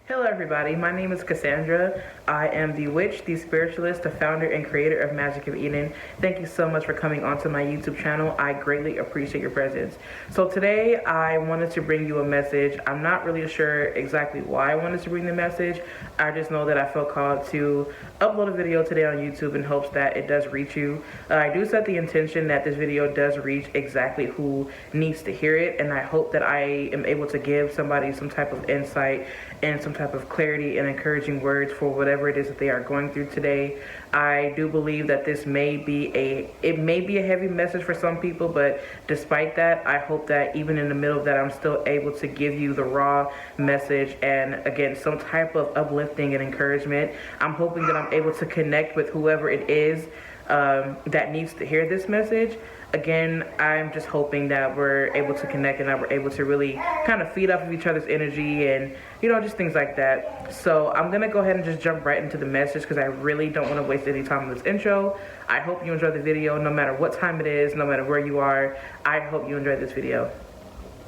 Hello everybody, my name is Cassandra. I am the witch, the spiritualist, the founder and creator of Magic of Eden. Thank you so much for coming onto my YouTube channel. I greatly appreciate your presence. So today I wanted to bring you a message. I'm not really sure exactly why I wanted to bring the message. I just know that I felt called to upload a video today on YouTube in hopes that it does reach you. I do set the intention that this video does reach exactly who needs to hear it, and I hope that I am able to give somebody some type of insight and some type of clarity and encouraging words for whatever it is that they are going through today. I do believe that this may be a heavy message for some people, but despite that, I hope that even in the middle of that, I'm still able to give you the raw message and again some type of uplifting and encouragement. I'm hoping that I'm able to connect with whoever it is that needs to hear this message. Again, I'm just hoping that we're able to connect and that we're able to really kind of feed off of each other's energy and, you know, just things like that. So I'm going to go ahead and just jump right into the message because I really don't want to waste any time on this intro. I hope you enjoy the video no matter what time it is, no matter where you are. I hope you enjoy this video.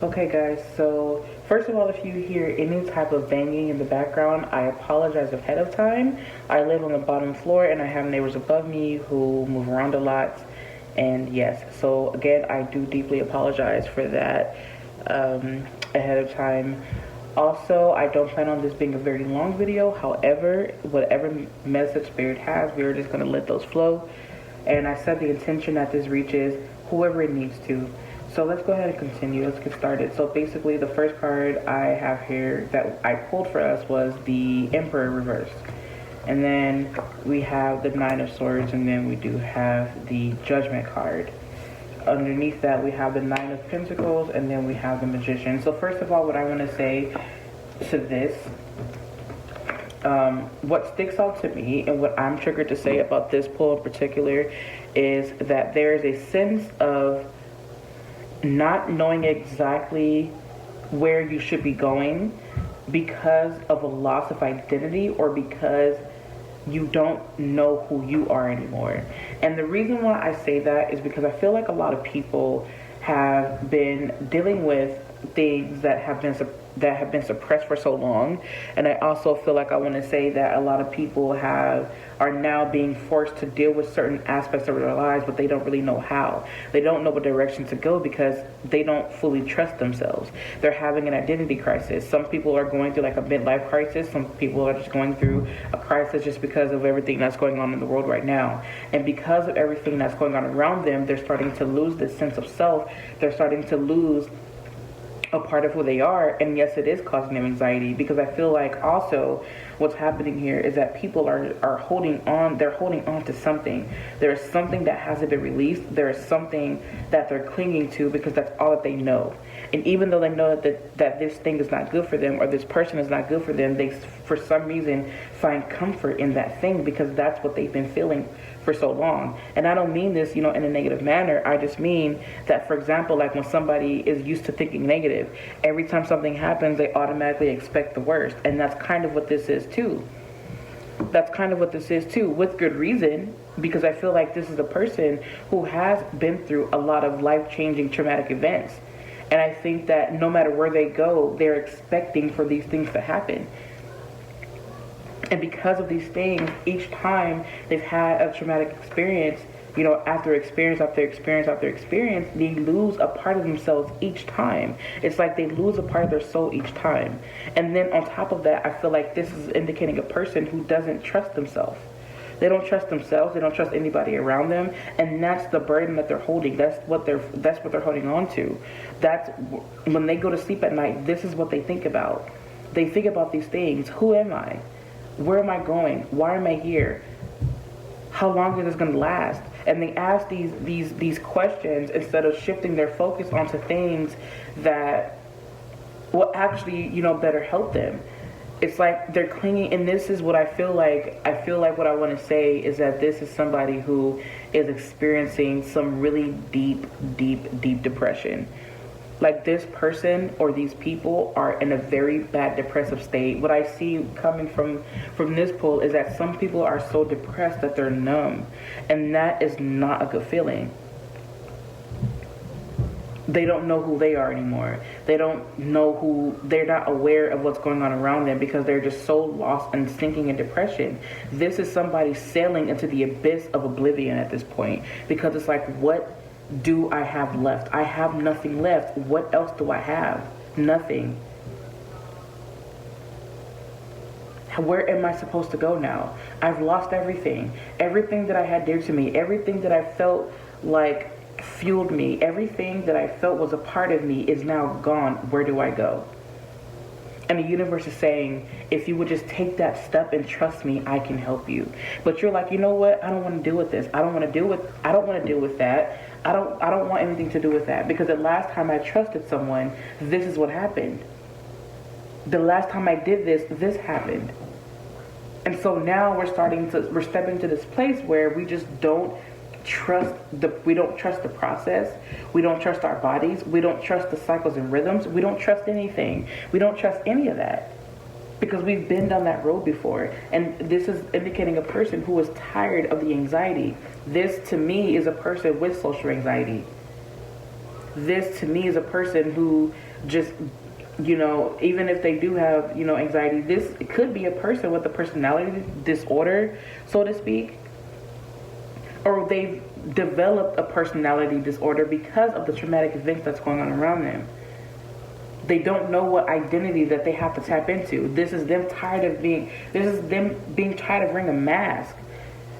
Okay guys, so first of all, if you hear any type of banging in the background, I apologize ahead of time. I live on the bottom floor and I have neighbors above me who move around a lot. And yes, so again, I do deeply apologize for that ahead of time. Also, I don't plan on this being a very long video. However, whatever message Spirit has, we're just going to let those flow. And I set the intention that this reaches whoever it needs to. So let's go ahead and continue. Let's get started. So basically, the first card I have here that I pulled for us was the Emperor reversed. And then we have the Nine of Swords, and then we do have the Judgment card. Underneath that, we have the Nine of Pentacles, and then we have the Magician. So first of all, what I want to say to this, what sticks out to me and what I'm triggered to say about this pull in particular is that there is a sense of not knowing exactly where you should be going because of a loss of identity or because you don't know who you are anymore. And the reason why I say that is because I feel like a lot of people have been dealing with things that have been suppressed for so long. And I also feel like I want to say that a lot of people are now being forced to deal with certain aspects of their lives, but they don't really know how. They don't know what direction to go because they don't fully trust themselves. They're having an identity crisis. Some people are going through like a midlife crisis. Some people are just going through a crisis just because of everything that's going on in the world right now. And because of everything that's going on around them, they're starting to lose this sense of self. They're starting to lose a part of who they are, and yes, it is causing them anxiety because I feel like also what's happening here is that people are holding on. They're holding on to something. There is something that hasn't been released. There is something that they're clinging to because that's all that they know. And even though they know that this thing is not good for them or this person is not good for them, they for some reason find comfort in that thing because that's what they've been feeling for so long. And I don't mean this, in a negative manner. I just mean that, for example, like when somebody is used to thinking negative, every time something happens, they automatically expect the worst. And that's kind of what this is too. That's kind of what this is too, with good reason, because I feel like this is a person who has been through a lot of life-changing traumatic events. And I think that no matter where they go, they're expecting for these things to happen. And because of these things, each time they've had a traumatic experience, after experience after experience after experience, they lose a part of themselves each time. It's like they lose a part of their soul each time. And then on top of that, I feel like this is indicating a person who doesn't trust themselves. They don't trust themselves. They don't trust anybody around them, and that's the burden that they're holding. That's what they're holding on to. That's when they go to sleep at night. This is what they think about. They think about these things. Who am I? Where am I going? Why am I here? How long is this going to last? And they ask these questions instead of shifting their focus onto things that will actually, better help them. It's like they're clinging, and this is what I feel like. I feel like what I want to say is that this is somebody who is experiencing some really deep depression. Like this person or these people are in a very bad depressive state. What I see coming from this pull is that some people are so depressed that they're numb, and that is not a good feeling. They don't know who they are anymore. They don't know they're not aware of what's going on around them because they're just so lost and sinking in depression. This is somebody sailing into the abyss of oblivion at this point, because it's like, what do I have left? I have nothing left. What else do I have? Nothing. Where am I supposed to go now? I've lost everything. Everything that I had dear to me, everything that I felt like fueled me, everything that I felt was a part of me is now gone. Where do I go? And the universe is saying, if you would just take that step and trust me, I can help you. But you're like, you know what? I don't want to deal with this. I don't want to deal with that. I don't want anything to do with that, because the last time I trusted someone, this is what happened. The last time I did this happened. And so now we're stepping to this place where we just don't trust the process. We don't trust our bodies. We don't trust the cycles and rhythms. We don't trust anything. We don't trust any of that, because we've been down that road before. And this is indicating a person who is tired of the anxiety. This to me is a person with social anxiety. This to me is a person who just, even if they do have, anxiety, this could be a person with a personality disorder, so to speak. Or they've developed a personality disorder because of the traumatic events that's going on around them. They don't know what identity that they have to tap into. This is them being tired of wearing a mask.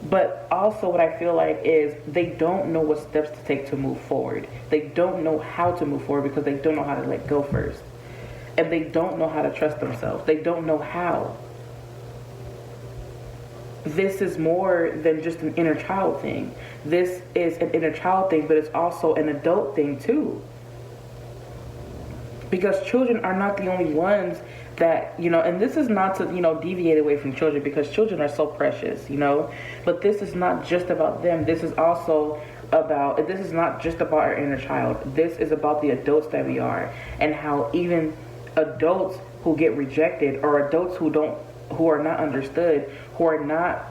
But also what I feel like is they don't know what steps to take to move forward. They don't know how to move forward because they don't know how to let go first. And they don't know how to trust themselves. They don't know how. This is more than just an inner child thing. This is an inner child thing, but it's also an adult thing too. Because children are not the only ones that, and this is not to, deviate away from children, because children are so precious, but this is not just about them. This is not just about our inner child. This is about the adults that we are, and how even adults who get rejected, or adults who are not understood, who are not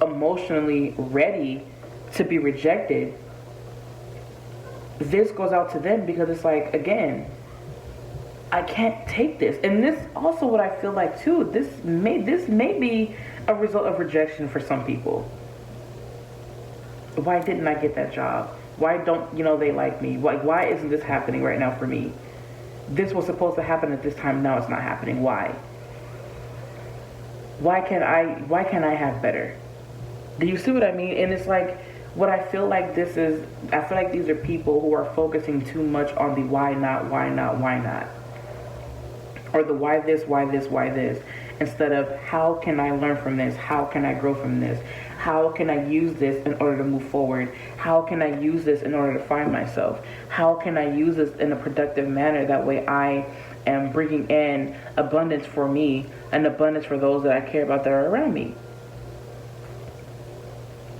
emotionally ready to be rejected, this goes out to them, because it's like, again, I can't take this. And this also what I feel like too, this may be a result of rejection for some people. Why didn't I get that job? Why don't they like me? Why isn't this happening right now for me? This was supposed to happen at this time, now it's not happening. Why? Why can't I have better? Do you see what I mean? And it's like, what I feel like these are people who are focusing too much on the why not, or the why this, instead of how can I learn from this? How can I grow from this? How can I use this in order to move forward? How can I use this in order to find myself? How can I use this in a productive manner? That way I am bringing in abundance for me and abundance for those that I care about that are around me.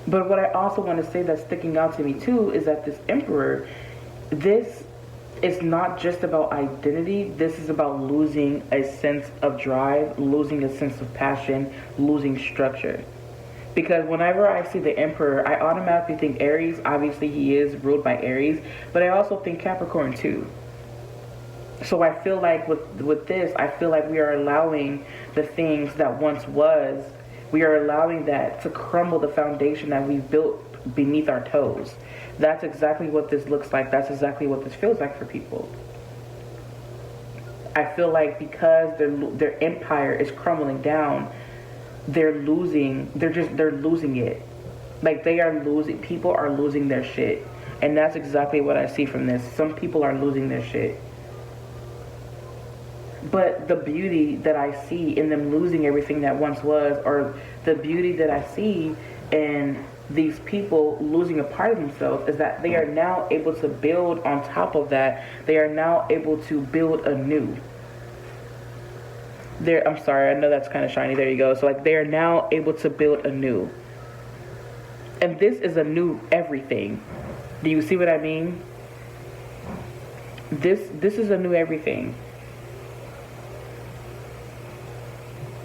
But what I also want to say that's sticking out to me too is that this emperor, this is not just about identity. This is about losing a sense of drive, losing a sense of passion, losing structure. Because whenever I see the emperor, I automatically think Aries. Obviously he is ruled by Aries, but I also think Capricorn too. So I feel like with this, I feel like we are allowing the things that once was, we are allowing that to crumble the foundation that we've built beneath our toes. That's exactly what this looks like. That's exactly what this feels like for people. I feel like because their empire is crumbling down, they're losing it. Like people are losing their shit. And that's exactly what I see from this. Some people are losing their shit. But the beauty that I see in them losing everything that once was, or the beauty that I see in these people losing a part of themselves, is that they are now able to build on top of that. They are now able to build anew. I'm sorry, I know that's kind of shiny. There you go. So like they are now able to build anew. And this is a new everything. Do you see what I mean? This is a new everything.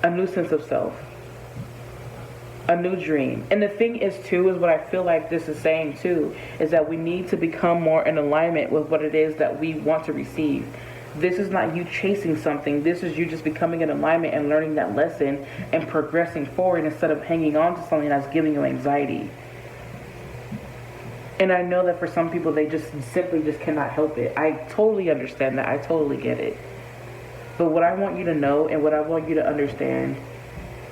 A new sense of self. A new dream. And the thing is too, is what I feel like this is saying too, is that we need to become more in alignment with what it is that we want to receive. This is not you chasing something. This is you just becoming in alignment and learning that lesson and progressing forward instead of hanging on to something that's giving you anxiety. And I know that for some people, they just simply just cannot help it. I totally understand that. I totally get it. But what I want you to know and what I want you to understand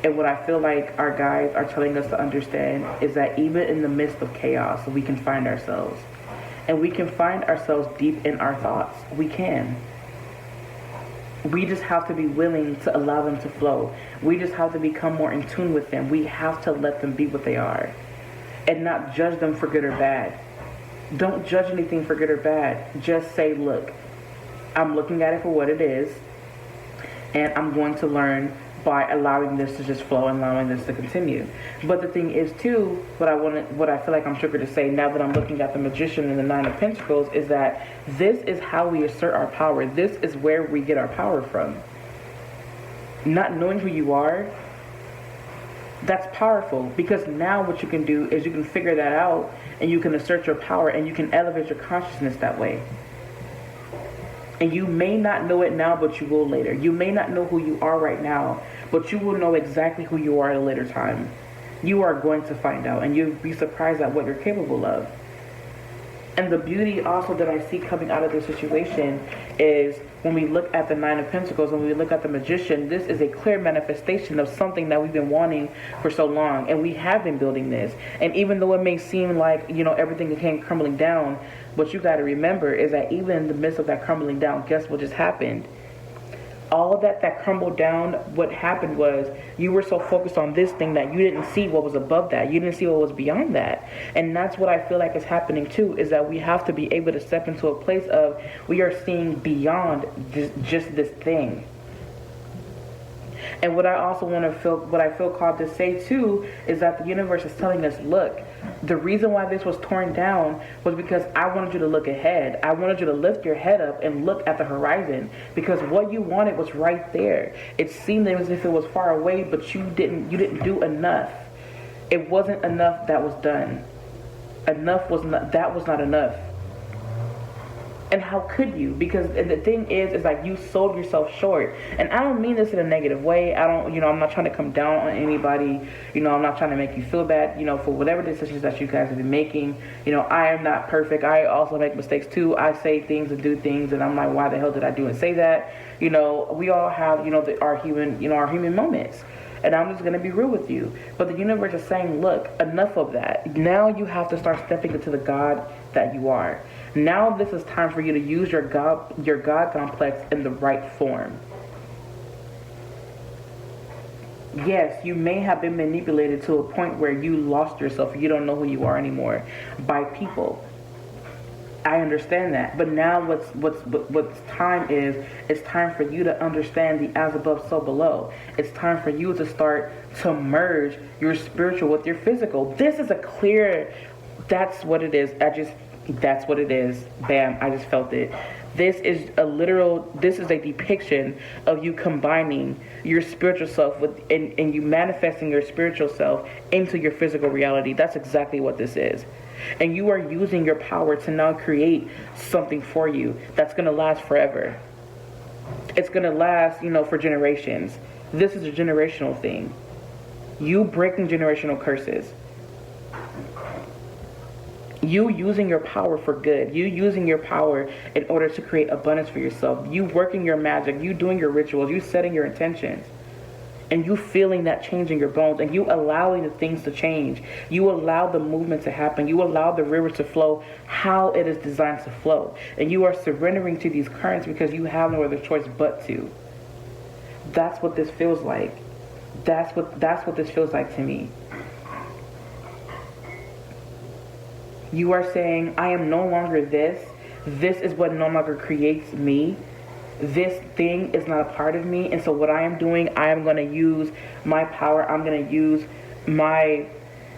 and what I feel like our guides are telling us to understand is that even in the midst of chaos, we can find ourselves. And we can find ourselves deep in our thoughts. We can. We just have to be willing to allow them to flow. We just have to become more in tune with them. We have to let them be what they are and not judge them for good or bad. Don't judge anything for good or bad. Just say, look, I'm looking at it for what it is, and I'm going to learn by allowing this to just flow and allowing this to continue. But the thing is too, what I feel like I'm triggered to say now that I'm looking at the Magician and the Nine of Pentacles is that this is how we assert our power. This is where we get our power from. Not knowing who you are, that's powerful, because now what you can do is you can figure that out and you can assert your power and you can elevate your consciousness that way. And you may not know it now, but you will later. You may not know who you are right now, but you will know exactly who you are at a later time. You are going to find out, and you'll be surprised at what you're capable of. And the beauty also that I see coming out of this situation is when we look at the Nine of Pentacles, when we look at the Magician, this is a clear manifestation of something that we've been wanting for so long. And we have been building this. And even though it may seem like, everything came crumbling down, what you got to remember is that even in the midst of that crumbling down, guess what just happened? All of that crumbled down, what happened was you were so focused on this thing that you didn't see what was above that. You didn't see what was beyond that. And that's what I feel like is happening too, is that we have to be able to step into a place of we are seeing beyond just this thing. And what I also what I feel called to say too, is that the universe is telling us, look, the reason why this was torn down was because I wanted you to look ahead. I wanted you to lift your head up and look at the horizon, because what you wanted was right there. It seemed as if it was far away, but you didn't do enough. It wasn't enough that was done. That was not enough. And how could you? Because the thing is like you sold yourself short. And I don't mean this in a negative way. I'm not trying to come down on anybody. I'm not trying to make you feel bad, for whatever decisions that you guys have been making. I am not perfect. I also make mistakes too. I say things and do things and I'm like, why the hell did I do and say that? We all have, our human moments. And I'm just going to be real with you. But the universe is saying, look, enough of that. Now you have to start stepping into the God that you are. Now this is time for you to use your God complex in the right form. Yes, you may have been manipulated to a point where you lost yourself. You don't know who you are anymore by people. I understand that. But now what's time is, it's time for you to understand the as above, so below. It's time for you to start to merge your spiritual with your physical. This is a clear, that's what it is. That's what it is. Bam, I just felt it. This is a depiction of you combining your spiritual self and you manifesting your spiritual self into your physical reality. That's exactly what this is. And you are using your power to now create something for you that's going to last forever. It's going to last, for generations. This is a generational thing. You breaking generational curses. You using your power for good. You using your power in order to create abundance for yourself. You working your magic. You doing your rituals. You setting your intentions. And you feeling that change in your bones. And you allowing the things to change. You allow the movement to happen. You allow the river to flow how it is designed to flow. And you are surrendering to these currents because you have no other choice but to. That's what this feels like. That's what this feels like to me. You are saying, I am no longer this. This is what no longer creates me. This thing is not a part of me. And so what I am doing, I am going to use my power. I'm going to use my,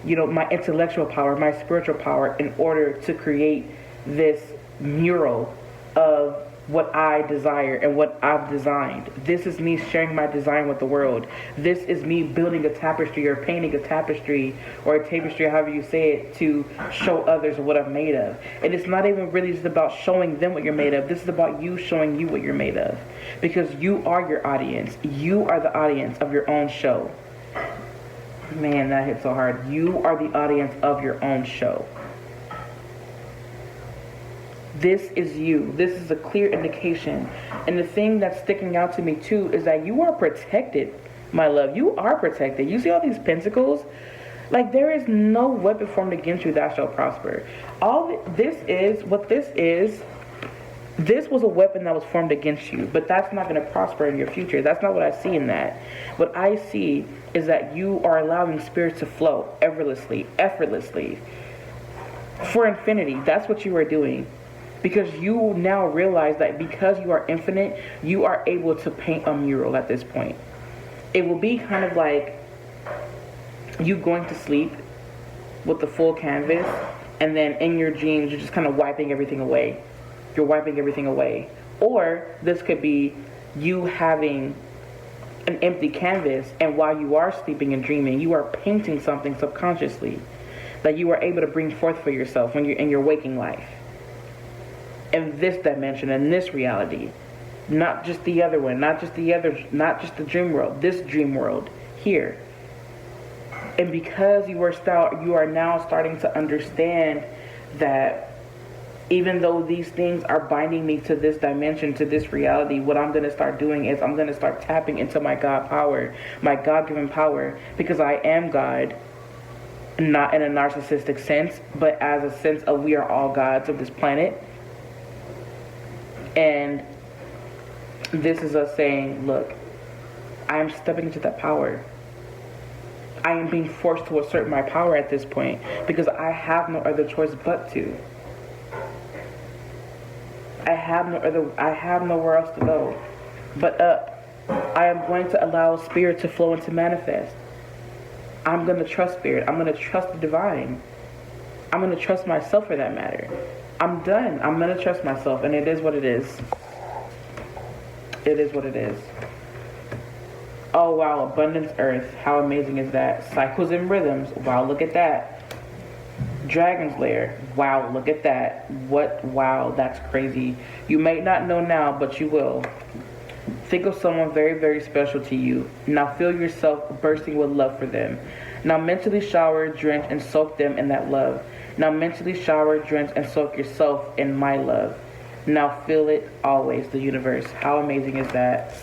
my intellectual power, my spiritual power in order to create this mural of what I desire and what I've designed. This is me sharing my design with the world. This is me building a tapestry or painting a tapestry or a tapestry, however you say it, to show others what I'm made of. And it's not even really just about showing them what you're made of. This is about you showing you what you're made of. Because you are your audience. You are the audience of your own show. Man, that hit so hard. You are the audience of your own show. This is you. This is a clear indication. And the thing that's sticking out to me too is that you are protected, my love. You are protected. You see all these pentacles? Like, there is no weapon formed against you that shall prosper. This was a weapon that was formed against you, but that's not going to prosper in your future. That's not what I see in that. What I see is that you are allowing spirit to flow effortlessly for infinity. That's what you are doing. Because you now realize that because you are infinite, you are able to paint a mural at this point. It will be kind of like you going to sleep with the full canvas, and then in your dreams, you're just kind of wiping everything away. You're wiping everything away. Or this could be you having an empty canvas, and while you are sleeping and dreaming, you are painting something subconsciously that you are able to bring forth for yourself when you're in your waking life. In this dimension, in this reality, not just the other one, not just the dream world, this dream world here. And because you are now starting to understand that even though these things are binding me to this dimension, to this reality, what I'm going to start doing is I'm going to start tapping into my God power, my God-given power, because I am God, not in a narcissistic sense, but as a sense of we are all gods of this planet. And this is us saying, look, I am stepping into that power. I am being forced to assert my power at this point because I have no other choice but to. I have nowhere else to go but up. I am going to allow spirit to flow and to manifest. I'm going to trust spirit. I'm going to trust the divine. I'm going to trust myself for that matter. I'm done. I'm going to trust myself, and it is what it is. It is what it is. Oh, wow. Abundance Earth. How amazing is that? Cycles and rhythms. Wow, look at that. Dragon's Lair. Wow, look at that. What? Wow, that's crazy. You may not know now, but you will. Think of someone very, very special to you. Now feel yourself bursting with love for them. Now mentally shower, drench, and soak them in that love. Now mentally shower, drench, and soak yourself in my love. Now feel it always, the universe. How amazing is that?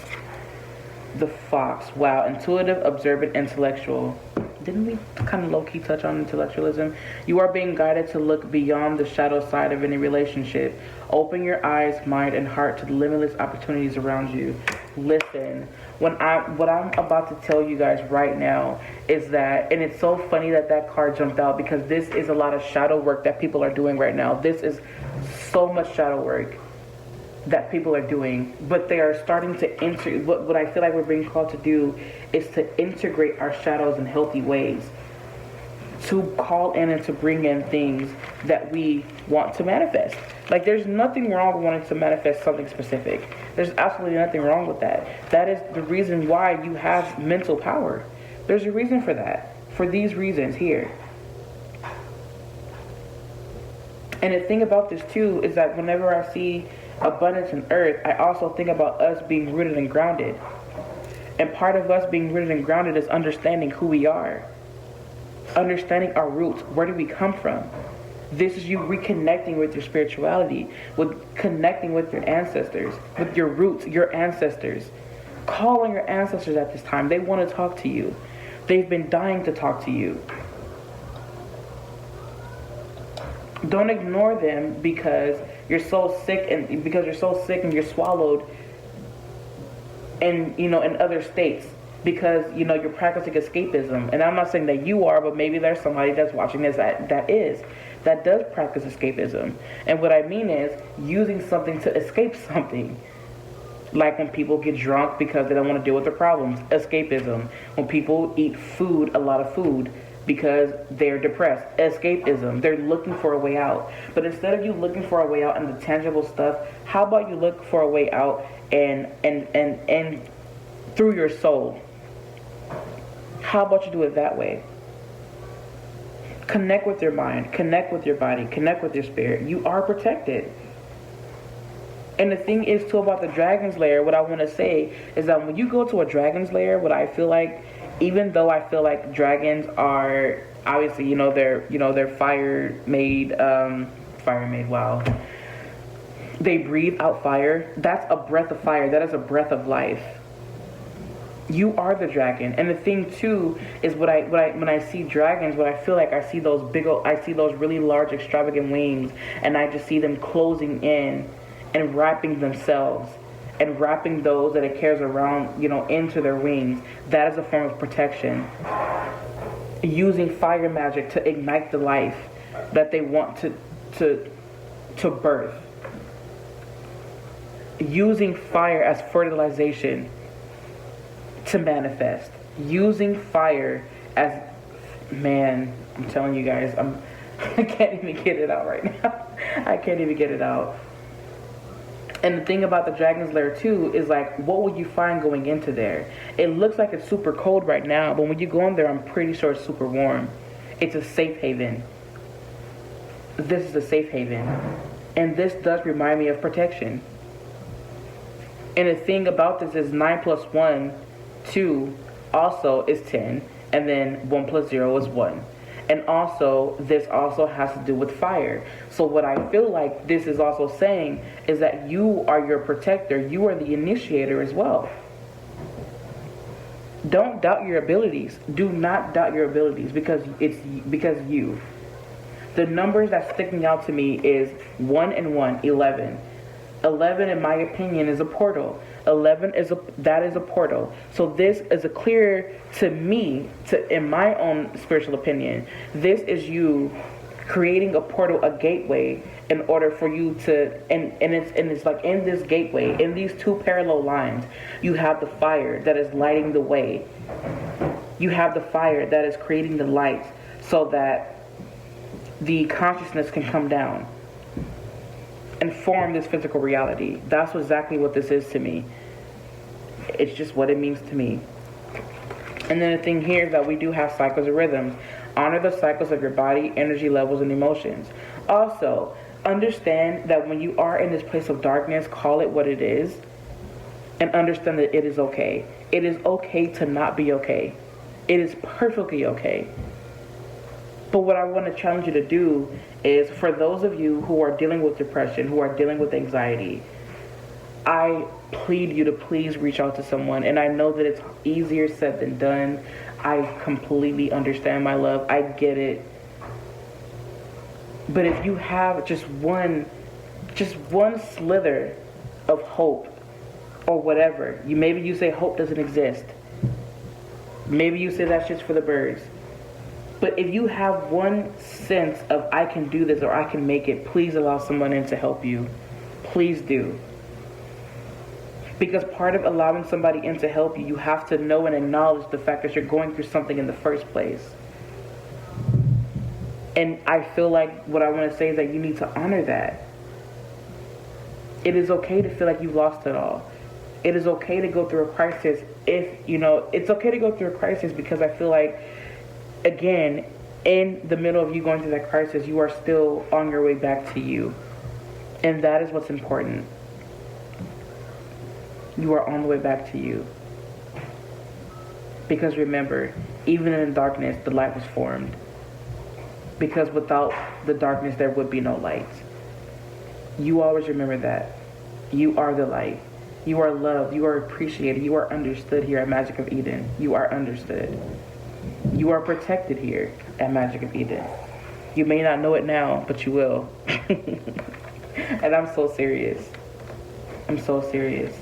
The Fox. Wow, intuitive, observant, intellectual. Didn't we kind of low-key touch on intellectualism? You are being guided to look beyond the shadow side of any relationship. Open your eyes, mind, and heart to the limitless opportunities around you. Listen, what I'm about to tell you guys right now is that, and it's so funny that card jumped out because this is a lot of shadow work that people are doing right now. This is so much shadow work that people are doing, but they are starting to what I feel like we're being called to do is to integrate our shadows in healthy ways, to call in and to bring in things that we want to manifest. Like, there's nothing wrong with wanting to manifest something specific. There's absolutely nothing wrong with that. That is the reason why you have mental power. There's a reason for that, for these reasons here. And the thing about this too is that whenever I see abundance in earth, I also think about us being rooted and grounded. And part of us being rooted and grounded is understanding who we are, understanding our roots. Where do we come from? This is you reconnecting with your spirituality, with connecting with your ancestors, with your roots, your ancestors. Call on your ancestors at this time. They want to talk to you. They've been dying to talk to you. Don't ignore them because you're so sick and you're swallowed in other states because you're practicing escapism. And I'm not saying that you are, but maybe there's somebody that's watching this that does practice escapism. And what I mean is using something to escape something. Like when people get drunk because they don't want to deal with their problems, escapism. When people eat food, a lot of food, because they're depressed. Escapism. They're looking for a way out. But instead of you looking for a way out in the tangible stuff, how about you look for a way out and through your soul? How about you do it that way? Connect with your mind, connect with your body, connect with your spirit. You are protected. And the thing is too about the dragon's lair, what I want to say is that when you go to a dragon's lair, what I feel like, even though I feel like dragons are obviously, they're fire made, wow. They breathe out fire. That's a breath of fire. That is a breath of life. You are the dragon. And the thing too is when I see dragons, what I feel like, I see those really large extravagant wings, and I just see them closing in and wrapping themselves and wrapping those that it carries around, into their wings. That is a form of protection. Using fire magic to ignite the life that they want to birth. Using fire as fertilization to manifest. Using fire as, man, I'm telling you guys, I can't even get it out right now. I can't even get it out. And the thing about the dragon's lair too is like, what would you find going into there? It looks like it's super cold right now, but when you go in there, I'm pretty sure it's super warm. It's a safe haven. This is a safe haven. And this does remind me of protection. And the thing about this is 9 plus 1, 2 also is 10. And then 1 plus 0 is 1. And also, this also has to do with fire. So what I feel like this is also saying is that you are your protector. You are the initiator as well. Don't doubt your abilities. Do not doubt your abilities because you. The numbers that's sticking out to me is 1 and 1, 11. 11, in my opinion, is a portal. 11 is a portal. So this is a clear to me, in my own spiritual opinion, this is you creating a portal, a gateway, in order for you to, and it's like in this gateway, in these two parallel lines, you have the fire that is lighting the way. You have the fire that is creating the light so that the consciousness can come down and form this physical reality. That's exactly what this is to me. It's just what it means to me. And then the thing here is that we do have cycles and rhythms. Honor the cycles of your body, energy levels, and emotions. Also, understand that when you are in this place of darkness, call it what it is, and understand that it is okay. It is okay to not be okay. It is perfectly okay. But what I want to challenge you to do is, for those of you who are dealing with depression, who are dealing with anxiety, I plead you to please reach out to someone. And I know that it's easier said than done. I completely understand, my love. I get it. But if you have just one slither of hope or whatever, maybe you say hope doesn't exist. Maybe you say that shit's for the birds. But if you have one sense of I can do this or I can make it, please allow someone in to help you. Please do. Because part of allowing somebody in to help you, you have to know and acknowledge the fact that you're going through something in the first place. And I feel like what I want to say is that you need to honor that. It is okay to feel like you've lost it all. It is okay to go through a crisis it's okay to go through a crisis, because I feel like, again, in the middle of you going through that crisis, you are still on your way back to you. And that is what's important. You are on the way back to you. Because remember, even in the darkness, the light was formed. Because without the darkness, there would be no light. You always remember that. You are the light. You are loved. You are appreciated. You are understood here at Magic of Eden. You are understood. You are protected here at Magic of Eden. You may not know it now, but you will. And I'm so serious. I'm so serious.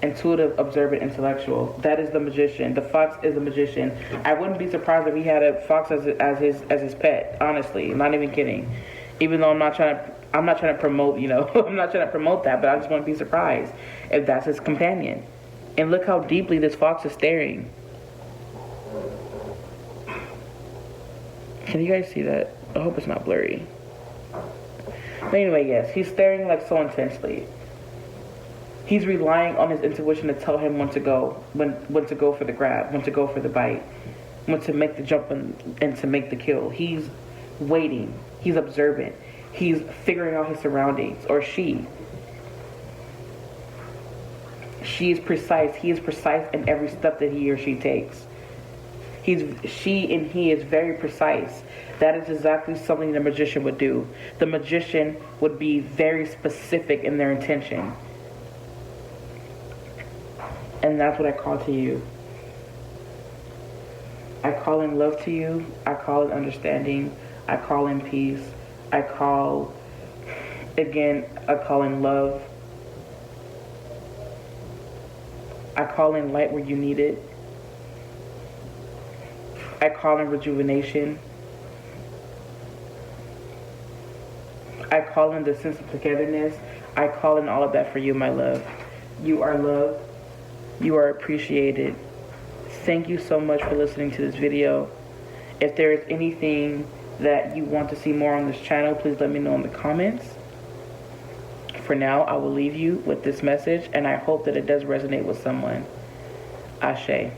Intuitive, observant, intellectual. That is the magician. The fox is the magician. I wouldn't be surprised if he had a fox as his pet. Honestly, I'm not even kidding. Even though I'm not trying to promote, I'm not trying to promote that, but I just wouldn't be surprised if that's his companion. And look how deeply this fox is staring. Can you guys see that? I hope it's not blurry. But anyway, yes, he's staring like so intensely. He's relying on his intuition to tell him when to go, when to go for the grab, when to go for the bite, when to make the jump and to make the kill. He's waiting. He's observant. He's figuring out his surroundings, or she. She is precise. He is precise in every step that he or she takes. She and he is very precise. That is exactly something the magician would do. The magician would be very specific in their intention. And that's what I call to you. I call in love to you. I call in understanding. I call in peace. I call in love. I call in light where you need it. I call in rejuvenation. I call in the sense of togetherness. I call in all of that for you, my love. You are loved. You are appreciated. Thank you so much for listening to this video. If there is anything that you want to see more on this channel, please let me know in the comments. For now, I will leave you with this message, and I hope that it does resonate with someone. Ashe.